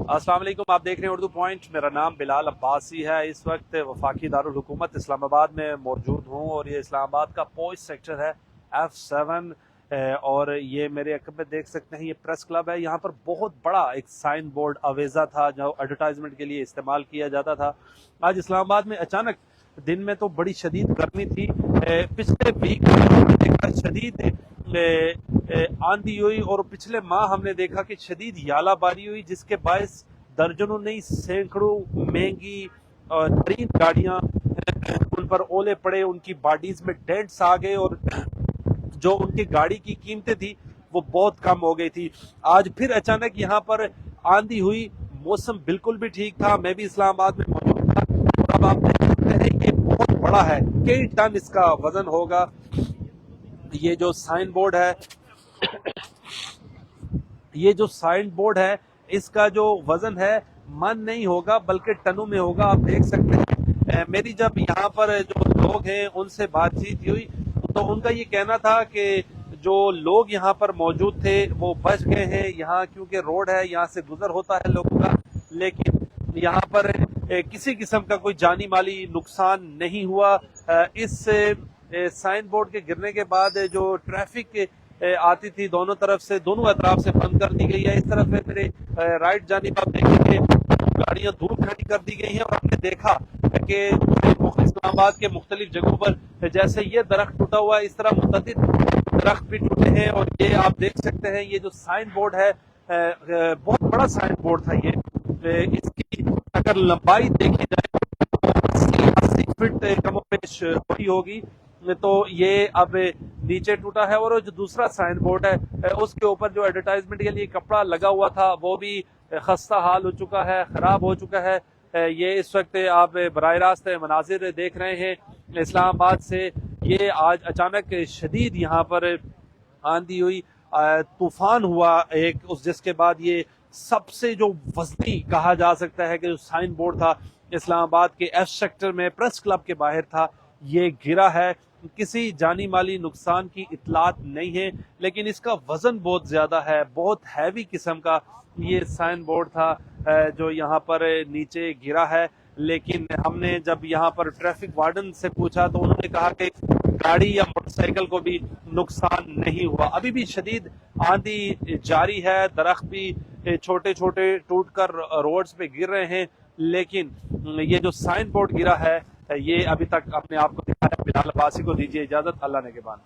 अस्सलाम वालेकुम, आप देख रहे हैं उर्दू पॉइंट। मेरा नाम बिलाल अब्बासी है। इस वक्त वफाकी दारुल हुकूमत इस्लामाबाद में मौजूद हूँ और ये इस्लामाबाद का पोस्ट सेक्टर है F7। और ये मेरे अकब में देख सकते हैं, ये प्रेस क्लब है। यहाँ पर बहुत बड़ा एक साइन बोर्ड अवेजा था जो एडवर्टाइजमेंट के लिए इस्तेमाल किया जाता था। आज इस्लामाबाद में अचानक दिन में तो बड़ी शदीद गर्मी थी। पिछले वीक हमने देखा शदीद आंधी हुई और पिछले माह हमने देखा कि शदीद यालाबारी हुई, जिसके बायस दर्जनों नहीं सैकड़ों महंगी तरीन गाड़ियां उन पर ओले पड़े, उनकी बॉडीज में डेंट्स आ गए और जो उनकी गाड़ी की कीमतें थी वो बहुत कम हो गई थी। आज फिर अचानक यहाँ पर आंधी हुई, मौसम बिल्कुल भी ठीक था। मैं भी इस्लामाबाद में मौजूद था और अब आप देख सकते हैं ये बहुत बड़ा है, कई टन इसका वजन होगा। ये जो साइन बोर्ड है ये जो साइन बोर्ड है इसका जो वजन है मन नहीं होगा बल्कि टनों में होगा। आप देख सकते हैं मेरी जब यहाँ पर जो लोग हैं उनसे बातचीत हुई तो उनका ये कहना था कि जो लोग यहाँ पर मौजूद थे वो बच गए हैं यहाँ, क्योंकि रोड है, यहाँ से गुजर होता है लोगों का, लेकिन यहाँ पर किसी किस्म का कोई जानी माली नुकसान नहीं हुआ। इस साइन बोर्ड के गिरने के बाद जो ट्रैफिक आती थी दोनों तरफ से, दोनों अतराफ से बंद कर दी गई है। इस तरफ में मेरे राइट जानिब आप देखेंगे गाड़ियां दूर खड़ी कर दी गई हैं और आपने देखा कि इस्लामाबाद के मुख्तलिफ जगहों पर जैसे ये दरख्त टूटा हुआ है इस तरह मुतअद्दिद दरख्त भी टूटे हैं। और ये आप देख सकते हैं ये जो साइन बोर्ड है बहुत बड़ा साइन बोर्ड था ये। इसकी अगर लंबाई देखी जाए तो 80 फीट कम पेश हुई होगी, तो ये अब नीचे टूटा है। और जो दूसरा साइन बोर्ड है उसके ऊपर जो एडवर्टाइजमेंट के लिए कपड़ा लगा हुआ था वो भी खस्ता हाल हो चुका है, खराब हो चुका है। ये इस वक्त आप बराह रास्त मनाजिर देख रहे हैं इस्लामाबाद से। ये आज अचानक शदीद यहाँ पर आंधी हुई, तूफान हुआ एक, उस जिसके बाद ये सबसे जो वजनी कहा जा सकता है कि जो साइन बोर्ड था इस्लामाबाद के F सेक्टर में प्रेस क्लब के बाहर था, ये गिरा है। किसी जानी माली नुकसान की इतलात नहीं है, लेकिन इसका वजन बहुत ज्यादा है, बहुत हैवी किस्म का ये साइन बोर्ड था जो यहाँ पर नीचे गिरा है। लेकिन हमने जब यहाँ पर ट्रैफिक वार्डन से पूछा तो उन्होंने कहा कि गाड़ी या मोटरसाइकिल को भी नुकसान नहीं हुआ। अभी भी शदीद आंधी जारी है, दरख्त भी छोटे छोटे टूटकर रोड्स पे गिर रहे हैं, लेकिन ये जो साइन बोर्ड गिरा है ये अभी तक अपने आप को दिखाया। बिलाल अब्बासी को दीजिए इजाजत, अल्लाह ने के बाद।